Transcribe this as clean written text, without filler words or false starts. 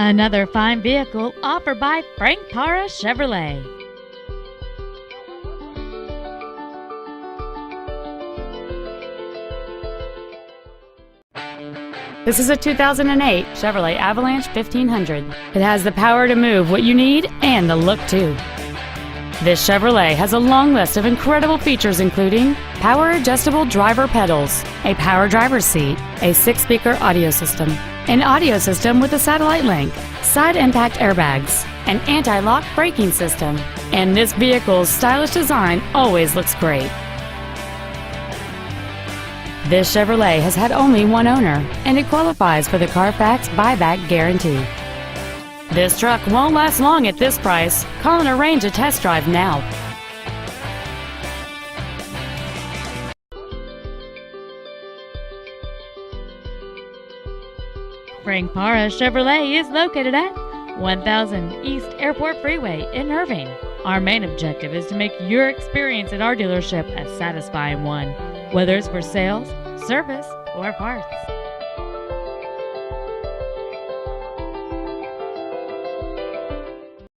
Another fine vehicle offered by FrankParraChevrolet. This is a 2008 Chevrolet Avalanche 1500. It has the power to move what you need and the look too. This Chevrolet has a long list of incredible features including power adjustable driver pedals, a power driver's seat, a 6-speaker audio system, an audio system with a satellite link, side impact airbags, an anti-lock braking system, and this vehicle's stylish design always looks great. This Chevrolet has had only one owner, and it qualifies for the Carfax buyback guarantee. This truck won't last long at this price. Call and arrange a test drive now. FrankParraChevrolet is located at 1000 East Airport Freeway in Irving. Our main objective is to make your experience at our dealership a satisfying one, whether it's for sales, service, or parts.